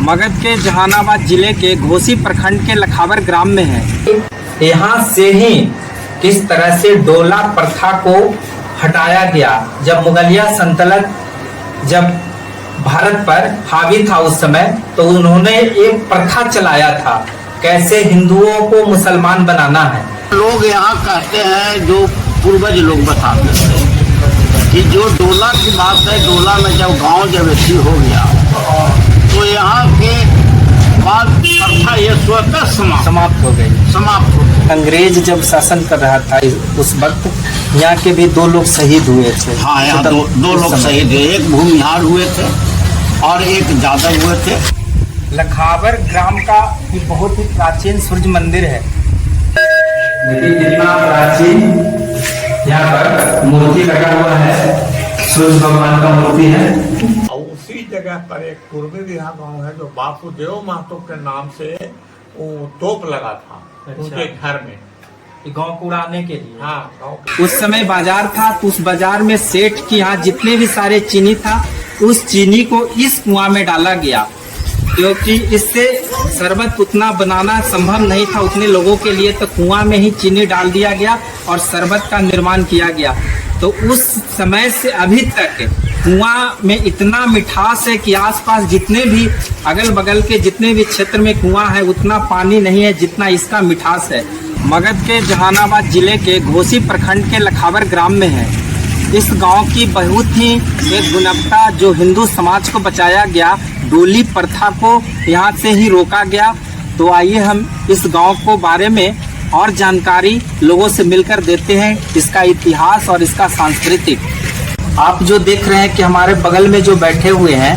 मगध के जहानाबाद जिले के घोसी प्रखंड के लखावर ग्राम में है। यहाँ से ही किस तरह से डोला प्रथा को हटाया गया। जब मुगलिया सल्तनत जब भारत पर हावी था उस समय, तो उन्होंने एक प्रथा चलाया था, कैसे हिंदुओं को मुसलमान बनाना है। लोग यहाँ कहते हैं, जो पूर्वज लोग बताते थे कि जो डोला की बात है, डोला में जब गांव जब ऐसी हो गया तो यहाँ के बाद प्रथा ये स्वतः समाप्त हो गई। अंग्रेज जब शासन कर रहा था उस वक्त यहाँ के भी 2 लोग शहीद हुए थे। हाँ, यहाँ दो लोग शहीद हुए, एक भूमिहार हुए थे और एक जादव हुए थे। लखावर ग्राम का ये बहुत ही प्राचीन सूर्य मंदिर है। कितना प्राचीन यहाँ पर मूर्ति लगा हुआ है, सूर्य भगवान का मूर्ति है। और उसी जगह पर एक पूर्वी बिहार गांव है जो बासुदेव महतो के नाम से वो तोप लगा था। अच्छा। उनके घर में गांव को उड़ाने के लिए। हाँ, उस समय बाजार था, तो उस बाजार में सेठ के यहाँ जितने भी सारे चीनी था, उस चीनी को इस कुआं में डाला गया, क्योंकि इससे शरबत उतना बनाना संभव नहीं था उतने लोगों के लिए, तो कुआं में ही चीनी डाल दिया गया और शरबत का निर्माण किया गया। तो उस समय से अभी तक कुआं में इतना मिठास है कि आसपास जितने भी अगल बगल के जितने भी क्षेत्र में कुआं है उतना पानी नहीं है जितना इसका मिठास है। मगध के जहानाबाद जिले के घोसी प्रखंड के लखावर ग्राम में है। इस गांव की बहुत ही एक गुणवत्ता जो हिंदू समाज को बचाया गया, डोली प्रथा को यहाँ से ही रोका गया। तो आइए हम इस गांव को बारे में और जानकारी लोगों से मिलकर देते हैं, इसका इतिहास और इसका सांस्कृतिक। आप जो देख रहे हैं कि हमारे बगल में जो बैठे हुए हैं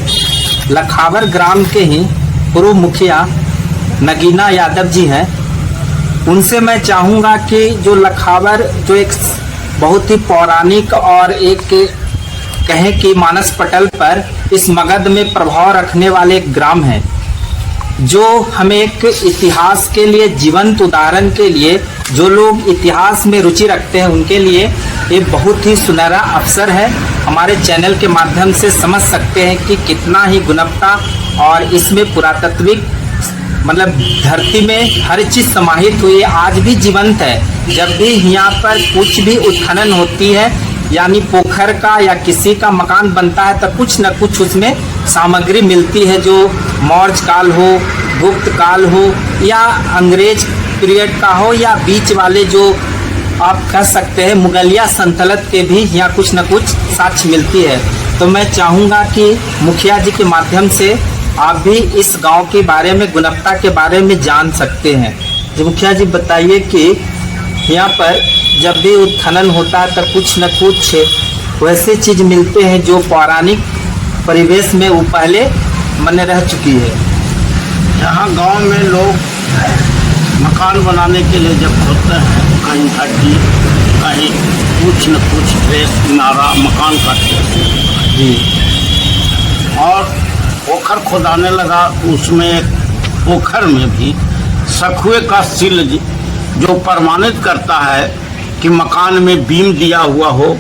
लखावर ग्राम के ही पूर्व मुखिया नगीना यादव जी हैं। उनसे मैं चाहूँगा कि जो लखावर जो एक बहुत ही पौराणिक और एक कहें कि मानस पटल पर इस मगध में प्रभाव रखने वाले एक ग्राम है, जो हमें एक इतिहास के लिए जीवंत उदाहरण के लिए जो लोग इतिहास में रुचि रखते हैं उनके लिए ये बहुत ही सुनहरा अवसर है। हमारे चैनल के माध्यम से समझ सकते हैं कि कितना ही गुणवत्ता और इसमें पुरातात्विक मतलब धरती में हर चीज समाहित हुई है, आज भी जीवंत है। जब भी यहाँ पर कुछ भी उत्खनन होती है, यानी पोखर का या किसी का मकान बनता है, तो कुछ न कुछ उसमें सामग्री मिलती है, जो मौर्य काल हो, गुप्त काल हो या अंग्रेज पीरियड का हो या बीच वाले जो आप कह सकते हैं मुगलिया सल्तनत के भी यहाँ कुछ न कुछ साक्ष्य मिलती है। तो मैं चाहूँगा कि मुखिया जी के माध्यम से आप भी इस गांव के बारे में गुणवत्ता के बारे में जान सकते हैं। जी मुखिया जी बताइए कि यहाँ पर जब भी उत्खनन होता है तो कुछ न कुछ वैसे चीज मिलते हैं जो पौराणिक परिवेश में वो पहले बने रह चुकी है। यहाँ गांव में लोग मकान बनाने के लिए जब होते हैं, कहीं हड्डी कहीं कुछ न कुछ ड्रेस किनारा मकान करते हैं जी। और पोखर खोदाने लगा, उसमें पोखर में भी सखुए का सिल जो प्रमाणित करता है कि मकान में बीम दिया हुआ हो,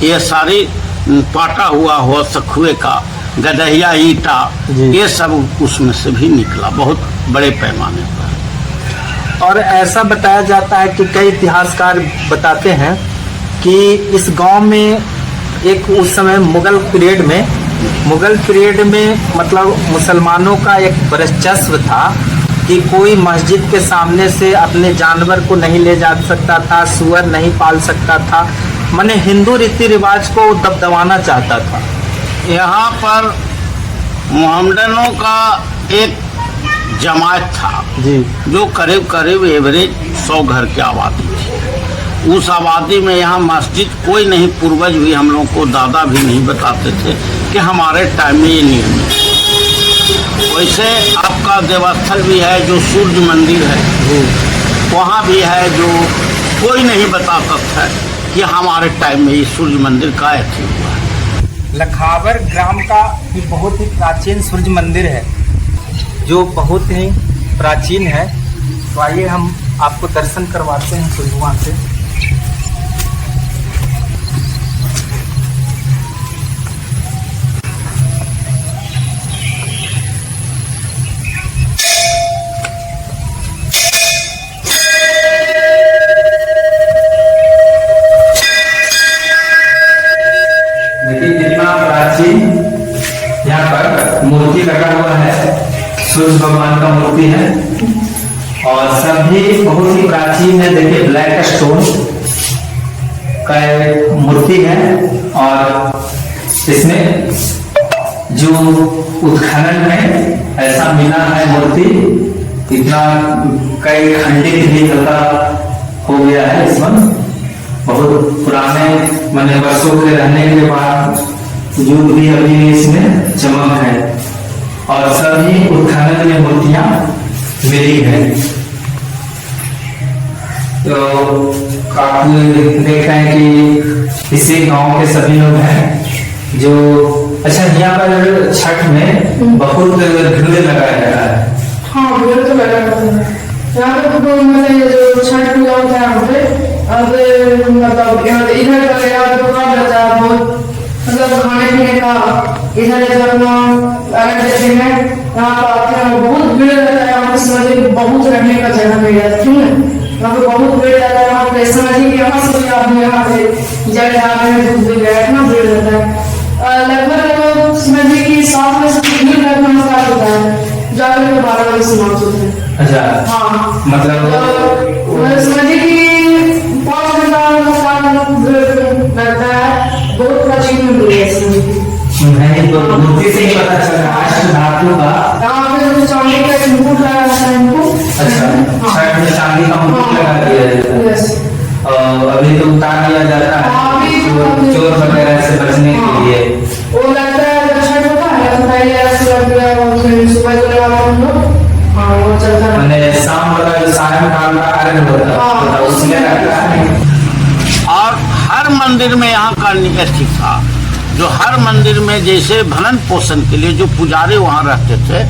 ये सारी पाटा हुआ हो सखुए का, गदहिया ईटा, ये सब उसमें से भी निकला बहुत बड़े पैमाने पर। और ऐसा बताया जाता है कि कई इतिहासकार बताते हैं कि इस गांव में एक उस समय मुगल पीरियड में मतलब मुसलमानों का एक वर्चस्व था कि कोई मस्जिद के सामने से अपने जानवर को नहीं ले जा सकता था, सुअर नहीं पाल सकता था, माने हिंदू रीति रिवाज को दबदबाना चाहता था। यहाँ पर मोहम्मदनों का एक जमात था जी, जो करीब करीब एवरेज 100 घर की आबादी थी। उस आबादी में यहाँ मस्जिद कोई नहीं, पूर्वज भी हम लोग को दादा भी नहीं बताते थे कि हमारे टाइम में ये निर्मित। वैसे आपका देवस्थल भी है जो सूर्य मंदिर है, वहाँ भी है जो कोई नहीं बता सकता है कि हमारे टाइम में ये सूर्य मंदिर का ऐसे हुआ है। लखावर ग्राम का ये बहुत ही प्राचीन सूर्य मंदिर है, जो बहुत ही प्राचीन है। तो आइए हम आपको दर्शन करवाते हैं सूर्य भगवान से। मूर्ति लगा हुआ है, सूर्य भगवान का मूर्ति है और सभी बहुत ही प्राचीन है। देखिए ब्लैक स्टोन का एक मूर्ति है और इसमें जो उत्खनन में ऐसा मिला है मूर्ति, इतना कई खंडित भी तथा हो गया है। इसमें बहुत पुराने माने वर्षों के रहने के बाद युग भी अभी इसमें चमक है और सभी उत्खनन में मूर्तियां मिली है। तो काफी देख रहे हैं कि इसी गांव के सभी लोग हैं जो अच्छा यहाँ पर छठ में बहुत भीड़ लगाया जाता है। हाँ भीड़ तो लगा रहता है यहाँ पे। तो मतलब जो छठ पूजा होता है यहाँ पे, अब मतलब इधर का यहाँ दुकान रहता है बहुत, मतलब खाने पीने का इधर जो अपना अलग जैसे में यहाँ पर आते हैं बहुत भीड़ रहता है। यहाँ पे समझिए बहुत रहने का जगह मिल जाता है, ठीक है। यहाँ पे बहुत भीड़ रहता है, यहाँ पे समझिए कि यहाँ से आदमी यहाँ से जल जाते हैं, धूप भी गया इतना भीड़ रहता है। लगभग समझिए कि 7 बजे से भीड़ लगना स्टार्ट होता है, जाकर के 12 बजे समाप्त होता है। अच्छा हाँ मतलब समझिए कि 5 घंटा लगता है। बहुत प्राचीन मंदिर है नहीं तो मूर्ति से ही पता चल रहा है अष्ट धातु का। यहाँ पे जो चांदी का मुकुट लगा रहता है इनको। अच्छा छठ में चांदी का मुकुट लगा दिया जाता है और अभी तो उतार दिया जाता है चोर वगैरह से बचने के लिए। वो लगता है जब छठ होता है तो पहले सुबह को लगा हम लोग। हाँ वो चलता है मैंने शाम वाला सायंकाल का कार्य होता है उसमें लगता है। और हर मंदिर में यहाँ का निष्ठिक था, जो हर मंदिर में जैसे भरण पोषण के लिए जो पुजारी वहाँ रहते थे,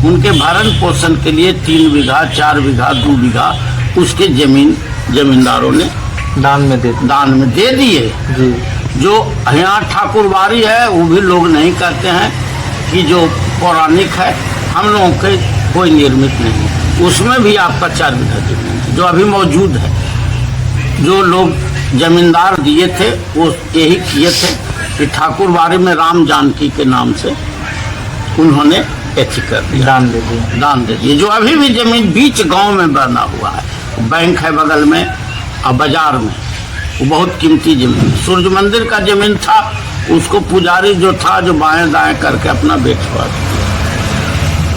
उनके भरण पोषण के लिए 3 बीघा 4 बीघा 2 बीघा उसके जमींदारों ने दान में दे दिए जी। जो यहाँ ठाकुरबाड़ी है वो भी लोग नहीं कहते हैं कि जो पौराणिक है, हम लोगों के कोई निर्मित नहीं, उसमें भी आपका 4 बीघा जमीन जो अभी मौजूद है। जो लोग जमींदार दिए थे वो यही किए थे कि ठाकुरबाड़ी में राम जानकी के नाम से उन्होंने ऐसी कर दिया, दान दे दिए। जो अभी भी जमीन बीच गांव में बना हुआ है, बैंक है बगल में और बाजार में, वो बहुत कीमती जमीन। सूर्य मंदिर का जमीन था, उसको पुजारी जो था जो बाएं दाएं करके अपना बेचवा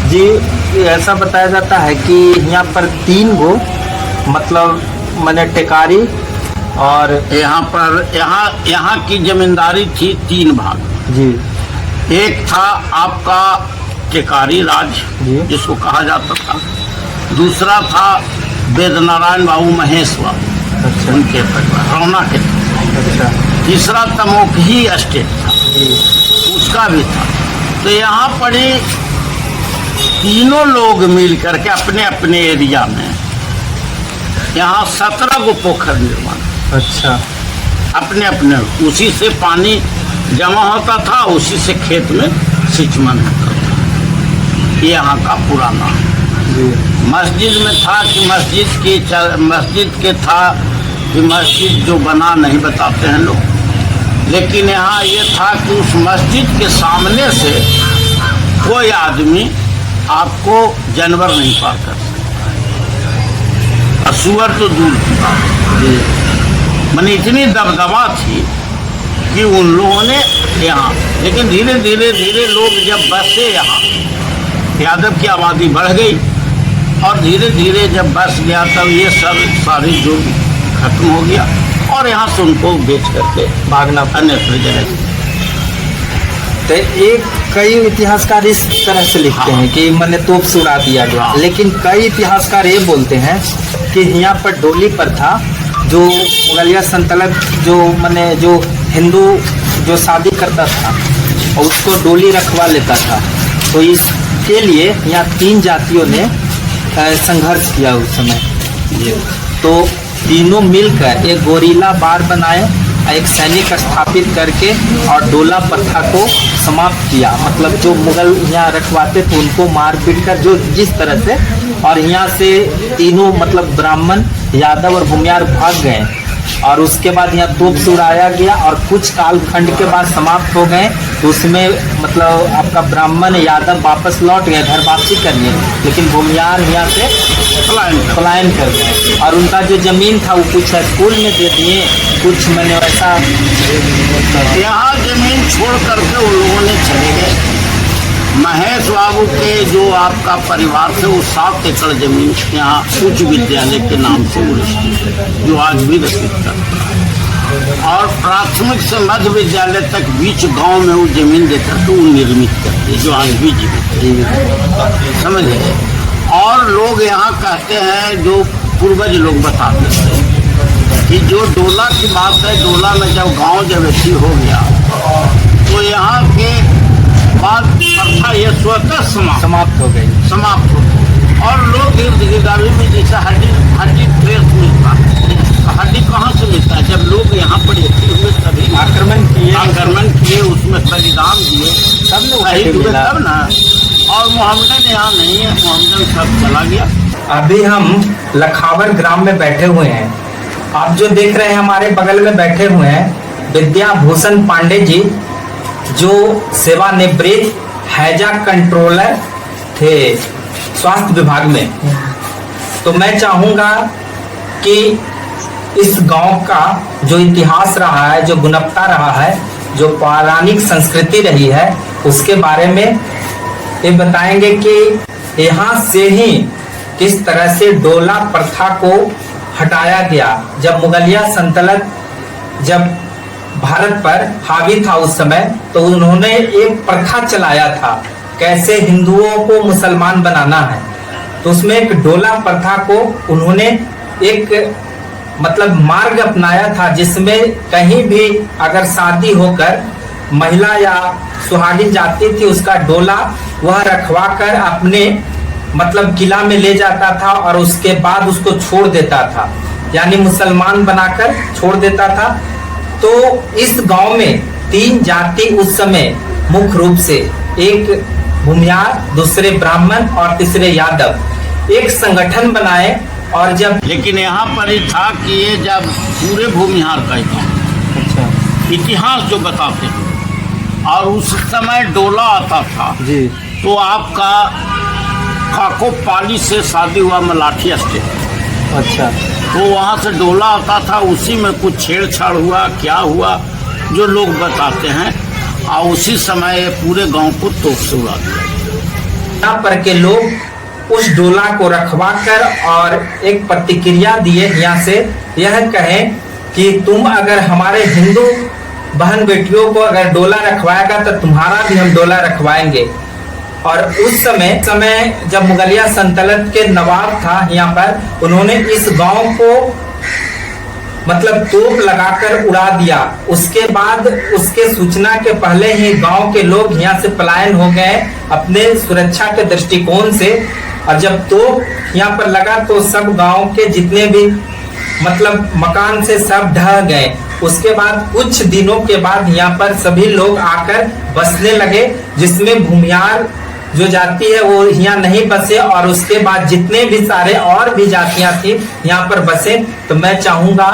जी। ऐसा बताया जाता है कि यहाँ पर 3 गो मतलब मैंने टेकारी और यहाँ की जमींदारी थी 3 भाग जी। एक था आपका टेकारी राज जिसको कहा जाता था, दूसरा था वेद नारायण बाबू महेश बाबू, अच्छा। उनके परिवार रौना के, अच्छा। तीसरा तमोकही एस्टेट था जी। उसका भी था। तो यहाँ पर ही तीनों लोग मिल करके अपने अपने एरिया में यहाँ 17 गो पोखर निर्माण, अच्छा। अपने अपने उसी से पानी जमा होता था, उसी से खेत में सिंचन होता था। ये यहाँ का पुराना जी। मस्जिद में था कि मस्जिद के था कि मस्जिद जो बना नहीं बताते हैं लोग, लेकिन यहाँ ये था कि उस मस्जिद के सामने से कोई आदमी आपको जानवर नहीं पार कर सकता, और सुअर तो दूर की बात है। मैंने इतनी दबदबा थी कि उन लोगों ने यहाँ, लेकिन धीरे धीरे लोग जब बसे यहाँ, यादव की आबादी बढ़ गई और धीरे धीरे जब बस गया तब ये सब सारी जो खत्म हो गया और यहाँ से उनको बेच करके भागना अन्यत्र जगह। तो एक कई इतिहासकार इस तरह से लिखते हैं कि मैंने तोप से उड़ा दिया गया, लेकिन कई इतिहासकार ये बोलते हैं कि यहाँ पर डोली पर था जो मुगलिया सल्तनत जो मैंने जो हिंदू जो शादी करता था और उसको डोली रखवा लेता था, तो इसके लिए यहाँ 3 जातियों ने संघर्ष किया उस समय। तो तीनों मिलकर एक गोरीला बार बनाए, एक सैनिक स्थापित करके और डोला प्रथा को समाप्त किया। मतलब जो मुगल यहाँ रखवाते थे उनको मार पीट कर जो जिस तरह से, और यहाँ से तीनों मतलब ब्राह्मण, यादव और भूमियार भाग गए। और उसके बाद यहाँ तोप से उड़ाया गया और कुछ काल खंड के बाद समाप्त हो गए। तो उसमें मतलब आपका ब्राह्मण यादव वापस लौट गए, घर वापसी करने, लेकिन भूमियार यहाँ से पलायन कर गए। और उनका जो जमीन था वो कुछ स्कूल में दे दिए, कुछ मैंने वैसा यहाँ जमीन छोड़ करके वो लोगों ने चले गए। महेश बाबू के जो आपका परिवार थे वो 7 एकड़ जमीन यहाँ उच्च विद्यालय के नाम से वो रजिस्ट्री, जो आज भी रजिस्ट्री करता है। और प्राथमिक से मध्य विद्यालय तक बीच गांव में वो जमीन देकर के वो निर्मित करते हैं, जो आज भी जीवित है, समझ गए। और लोग यहाँ कहते हैं, जो पूर्वज लोग बताते थे कि जो डोला की बात है, डोला में जब गांव जब ऐसी हो गया तो यहाँ के बाद प्रथा ये स्वतः समाप्त हो गई, समाप्त हो गई। और लोग इर्द गिर्द में जैसे हड्डी फ्रेश मिलता है, हड्डी कहाँ से मिलता है? जब लोग यहाँ पर हुए तभी आक्रमण किए, उसमें बलिदान दिए, तब ना। और मोहम्मदन यहाँ नहीं है, मोहम्मदन सब चला गया। अभी हम लखावर ग्राम में बैठे हुए हैं। आप जो देख रहे हैं हमारे बगल में बैठे हुए हैं विद्या भूषण पांडे जी, जो सेवानिवृत्त हैजा कंट्रोलर थे स्वास्थ्य विभाग में। तो मैं चाहूंगा कि इस गांव का जो इतिहास रहा है, जो गुणवत्ता रहा है, जो पौराणिक संस्कृति रही है, उसके बारे में ये बताएंगे कि यहाँ से ही किस तरह से डोला प्रथा को हटाया गया। जब मुगलिया सल्तनत जब भारत पर हावी था उस समय, तो उन्होंने एक प्रथा चलाया था कैसे हिंदुओं को मुसलमान बनाना है। तो उसमें एक डोला प्रथा को उन्होंने एक मतलब मार्ग अपनाया था, जिसमें कहीं भी अगर शादी होकर महिला या सुहागिन जाती थी, उसका डोला वह रखवा कर अपने मतलब किला में ले जाता था और उसके बाद उसको छोड़ देता था, यानी मुसलमान बनाकर छोड़ देता था। तो इस गांव में 3 जाति उस समय मुख्य रूप से, एक भूमियार, दूसरे ब्राह्मण और तीसरे यादव, एक संगठन बनाए। और जब लेकिन यहाँ पर ही था कि ये जब पूरे भूमिहार का था, इतिहास जो बताते हैं, और उस समय डोला आता था जी, तो आपका काको पाली से शादी हुआ मलाठी स्टेट। अच्छा, तो वहाँ से डोला आता था, उसी में कुछ छेड़छाड़ हुआ, क्या हुआ जो लोग बताते हैं, और उसी समय पूरे गांव को तोप से उड़ा दिया। यहाँ पर के लोग उस डोला को रखवा कर और एक प्रतिक्रिया दिए, यहाँ से यह कहें कि तुम अगर हमारे हिंदू बहन बेटियों को अगर डोला रखवाएगा तो तुम्हारा भी हम डोला रखवाएंगे। और उस समय जब मुगलिया सल्तनत के नवाब था यहाँ पर, उन्होंने इस गांव को मतलब तोप लगाकर उड़ा दिया। उसके बाद उसके सूचना के पहले ही गांव के लोग यहाँ से पलायन हो गए अपने सुरक्षा के दृष्टिकोण से। और जब तोप यहाँ पर लगा तो सब गांव के जितने भी मतलब मकान से सब ढह गए। उसके बाद कुछ दिनों के बाद यहाँ पर सभी लोग आकर बसने लगे, जिसमें भूमियार जो जाति है वो यहाँ नहीं बसे, और उसके बाद जितने भी सारे और भी जातियां थी यहाँ पर बसे। तो मैं चाहूंगा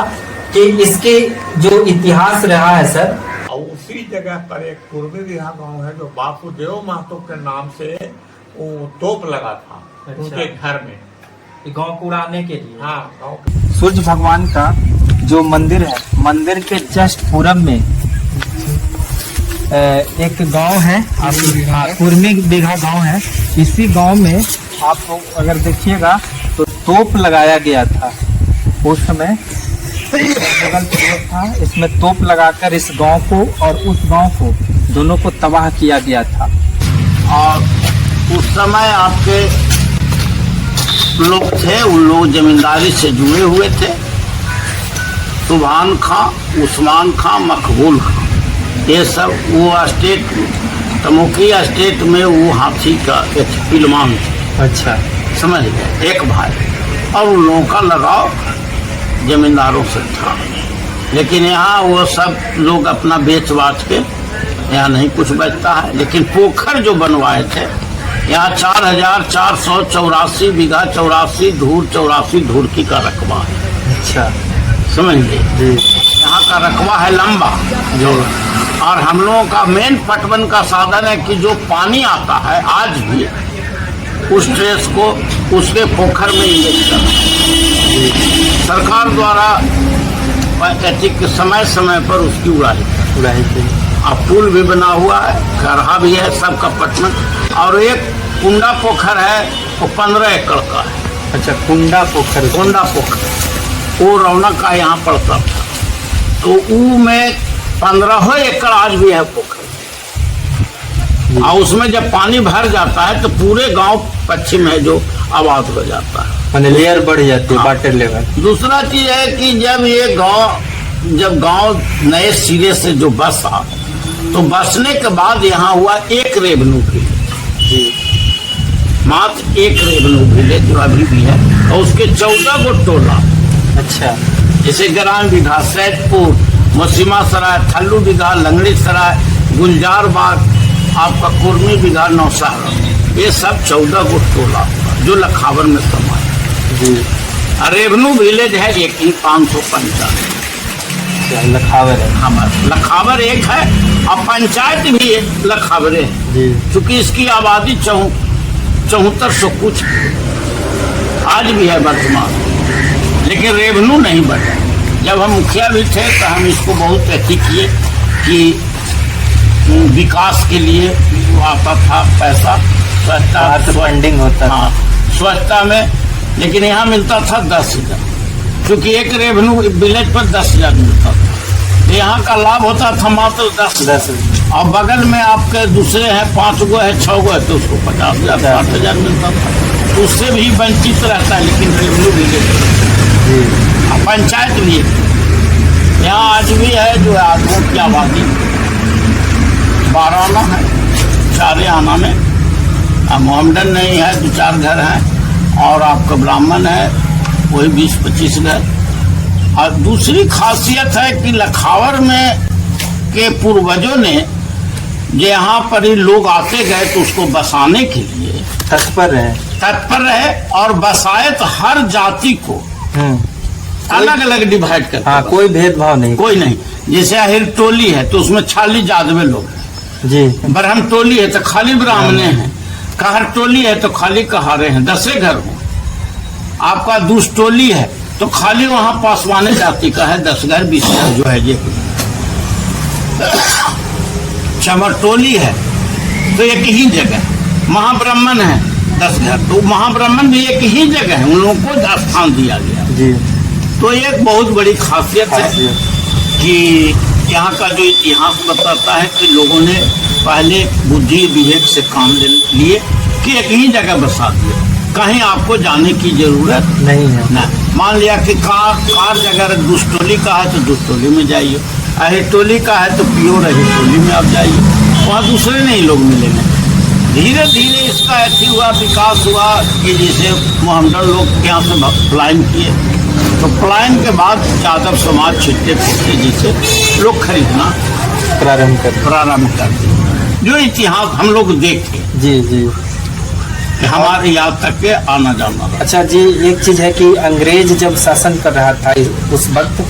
कि इसकी जो इतिहास रहा है सर, और उसी जगह पर एक पूर्वी बिहार गांव है जो बापूदेव महतो के नाम से वो तोप लगा था। अच्छा। उनके घर में गांव को उड़ाने के लिए। हाँ, गांव। सूर्य भगवान का जो मंदिर है, मंदिर के जस्ट पूरब में एक गांव है, कुर्मी बिघा गांव है। इसी गांव में आप अगर देखिएगा तो तोप लगाया गया था उस समय, था इसमें तोप लगाकर इस गांव को और उस गांव को दोनों को तबाह किया गया था। और उस समय आपके लोग थे, उन लोग जमींदारी से जुड़े हुए थे, सुभान खां, उस्मान खां, मकबूल खां, ये सब वो स्टेट तमुकी स्टेट में वो हाथी का एक पिलमान। अच्छा, समझ गए, एक भाई। और उन लोगों का लगाव जमींदारों से था, लेकिन यहाँ वो सब लोग अपना बेच बाच के यहाँ नहीं कुछ बचता है। लेकिन पोखर जो बनवाए थे यहाँ 4484 बीघा 84 धूर की का रकबा है। अच्छा, समझ लीजिए। यहाँ का रकबा है लंबा जो, और हम लोगों का मेन पटवन का साधन है कि जो पानी आता है आज भी उस ट्रेस को उसके पोखर में इंजेक्ट करना। सरकार द्वारा समय समय पर उसकी उड़ाई अब पुल भी बना हुआ है, गढ़ा भी है, सबका पटवन। और एक कुंडा पोखर है, वो 15 एकड़ का है। अच्छा, कुंडा पोखर वो रौनक का यहाँ पड़ता था, तो ऊ में 15 एकड़ आज भी है पोखर। और उसमें जब पानी भर जाता है तो पूरे गांव पश्चिम है जो आबाद हो जाता है, माने लेयर बढ़ जाती है, वाटर लेवल। दूसरा चीज है कि जब गांव नए सिरे से जो बसा, तो बसने के बाद यहाँ हुआ एक रेवन्यू विलेज, मात्र एक रेवन्यू विलेज जो अभी भी है, और उसके 14 गो टोला। अच्छा, जैसे ग्राम बिघा, सैदपुर, मोसीमा सराय, थल्लू बिघा, लंगड़ी सराय, गुलजार बाग, आपका कुर्मी बिघा, नौशहरा, ये सब 14 गो टोला जो लखावर में समाये। रेवन्यू विलेज है एक ही 555 लखावर है हमारा। लखावर एक है और पंचायत भी लखावरे है, क्योंकि इसकी आबादी 7400 कुछ आज भी है वर्तमान, लेकिन रेवन्यू नहीं बढ़ा। जब हम मुखिया भी थे तो हम इसको बहुत अति किए कि विकास के लिए आता था पैसा, स्वच्छता फंडिंग होता था, स्वच्छता में, लेकिन यहाँ मिलता था 10,000, क्योंकि एक रेवन्यू विलेज पर 10,000 मिलता था। यहाँ का लाभ होता था मात्र 10,000, और बगल में आपके दूसरे हैं 5 गो है 6 गो है तो उसको 50,000 60,000 मिलता था। उससे भी वंचित रहता है, लेकिन रेवन्यू विलेज पंचायत भी यहाँ आज भी है जो आदमों की आबादी 12 आना है, 4 आना में मोहम्मदन नहीं है, 2-4 घर हैं, और आपका ब्राह्मण है वही 20-25 घर। और दूसरी खासियत है कि लखावर में के पूर्वजों ने जो यहाँ पर ही लोग आते गए तो उसको बसाने के लिए तत्पर रहे और बसाए तो हर जाति को अलग अलग डिवाइड करते। हाँ, कोई भेदभाव नहीं, कोई नहीं। जैसे अहिर टोली है तो उसमें 40 जादवे लोग हैं जी, ब्रह्म टोली है तो खाली ब्राह्मणे हैं, कहर टोली है तो खाली कहारे हैं, 10 घर हो। आपका दूस टोली है तो खाली वहां पासवाने जाति का है, 10 घर 20 घर जो है ये। चमर टोली है तो एक ही जगह, महाब्राह्मण है 10 घर, तो महाब्राह्मण भी एक ही जगह है, उन लोगों को स्थान दिया गया जी। तो एक बहुत बड़ी खासियत है कि यहाँ का जो इतिहास बताता है कि लोगों ने पहले बुद्धि विवेक से काम लिए कि एक ही जगह बसा दिया, कहीं आपको जाने की जरूरत नहीं है ना। मान लिया कि कार अगर दुष्टोली का है तो दुष्टोली में जाइए, अहिटोली का है तो प्योर अहिटोली में आप जाइए, वहाँ दूसरे नहीं लोग मिलेंगे। धीरे धीरे इसका ऐसी हुआ विकास हुआ कि जैसे मोहम्मदन लोग यहाँ से पलायन किए, तो पलायन के बाद यादव समाज छिट्टे फुटते जैसे लोग खरीदना प्रारंभ कर दिए, जो इतिहास हम लोग देखे जी जी कि हमारे याद तक के आना जाना। अच्छा जी, एक चीज है कि अंग्रेज जब शासन कर रहा था उस वक्त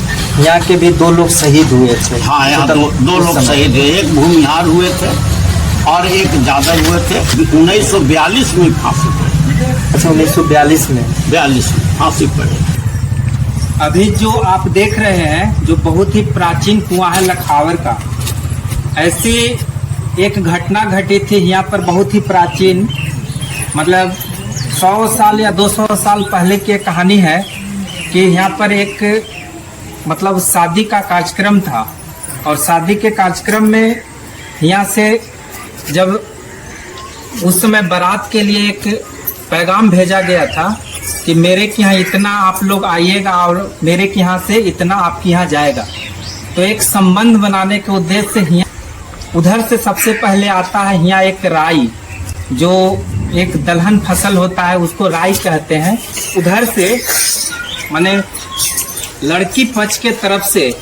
यहाँ के भी 2 लोग शहीद हुए थे। हाँ, यहाँ दो लोग शहीद हुए, एक भूमिहार हुए थे और एक जादव हुए थे। 1942 में फांसी पड़ी। अच्छा, 1942 में 42 में फांसी पड़ी। अभी जो आप देख रहे हैं जो बहुत ही प्राचीन कुआं है लखावर का, ऐसी एक घटना घटी थी यहाँ पर, बहुत ही प्राचीन, मतलब 100 साल या 200 साल पहले की कहानी है कि यहाँ पर एक मतलब शादी का कार्यक्रम था, और शादी के कार्यक्रम में यहाँ से जब उस समय बारात के लिए एक पैगाम भेजा गया था कि मेरे के यहाँ इतना आप लोग आइएगा और मेरे के यहाँ से इतना आपके यहाँ जाएगा। तो एक संबंध बनाने के उद्देश्य से यहाँ उधर से सबसे पहले आता है यहाँ एक राई, जो एक दलहन फसल होता है उसको राई कहते हैं। उधर से माने लड़की पक्ष के तरफ से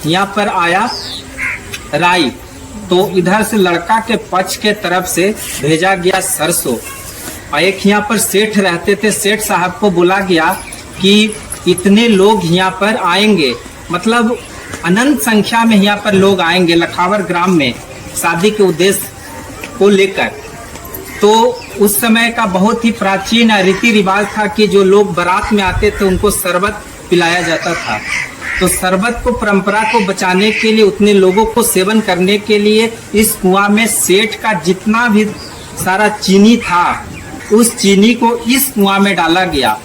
यहाँ पर आया राई, तो इधर से लड़का के पक्ष के तरफ से भेजा गया सरसों। और एक यहाँ पर सेठ रहते थे, सेठ साहब को बोला गया कि इतने लोग यहाँ पर आएंगे मतलब अनंत संख्या में यहाँ पर लोग आएंगे लखावर ग्राम में शादी के उद्देश्य को लेकर। तो उस समय का बहुत ही प्राचीन रीति रिवाज था कि जो लोग बारात में आते थे उनको शरबत पिलाया जाता था। तो शरबत को परंपरा को बचाने के लिए, उतने लोगों को सेवन करने के लिए इस कुआं में सेठ का जितना भी सारा चीनी था उस चीनी को इस कुआं में डाला गया,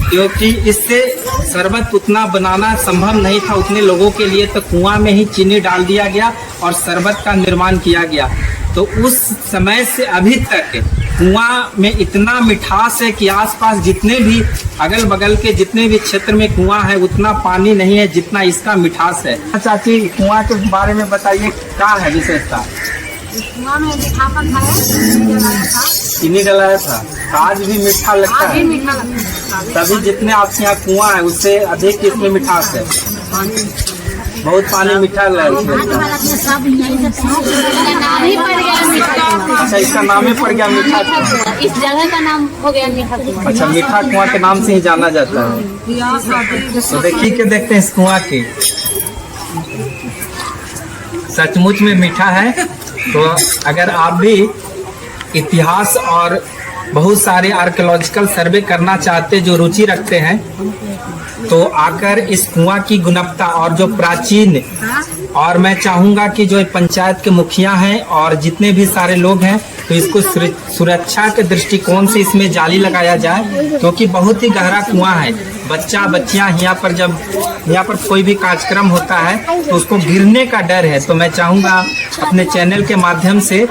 क्योंकि इससे शरबत उतना बनाना संभव नहीं था उतने लोगों के लिए। तो कुआं में ही चीनी डाल दिया गया और शरबत का निर्माण किया गया। तो उस समय से अभी तक कुआं में इतना मिठास है कि आसपास जितने भी अगल बगल के जितने भी क्षेत्र में कुआं है उतना पानी नहीं है जितना इसका मिठास है। चाची, कुआं के बारे में बताइए, क्या है विशेषता? कुआं में मीठापन था, जलाया था, चीनी डलाया था, आज भी मीठा लगता आज भी है। मीठा लगता है। तभी जितने आपके यहाँ कुआं है उससे अधिक इसमें मिठास है, बहुत पानी मीठा लग रहा है। सब यही नाम ही पड़ गया मीठा। अच्छा, इसका नाम ही पड़ गया मीठा कुआं। इस जगह का नाम हो गया मीठा कुआं। अच्छा, मीठा कुआं के नाम से ही जाना जाता है। तो देखिए के देखते हैं इस कुआं की, सचमुच में मीठा है। तो अगर आप भी इतिहास और बहुत सारे आर्कियोलॉजिकल सर्वे करना चाहते, जो रुचि रखते हैं, तो आकर इस कुआं की गुणवत्ता और जो प्राचीन, और मैं चाहूंगा कि जो पंचायत के मुखिया हैं और जितने भी सारे लोग हैं तो इसको सुरक्षा के दृष्टिकोण से इसमें जाली लगाया जाए, क्योंकि बहुत ही गहरा कुआं है। बच्चियां यहाँ पर जब यहाँ पर कोई भी कार्यक्रम होता है तो उसको गिरने का डर है। तो मैं चाहूंगा अपने चैनल के माध्यम से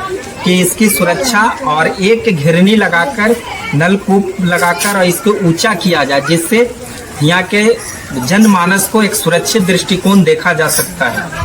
कि इसकी सुरक्षा और एक घिरनी लगाकर, नलकूप लगाकर और इसको ऊंचा किया जाए, जिससे यहाँ के जनमानस को एक सुरक्षित दृष्टिकोण देखा जा सकता है।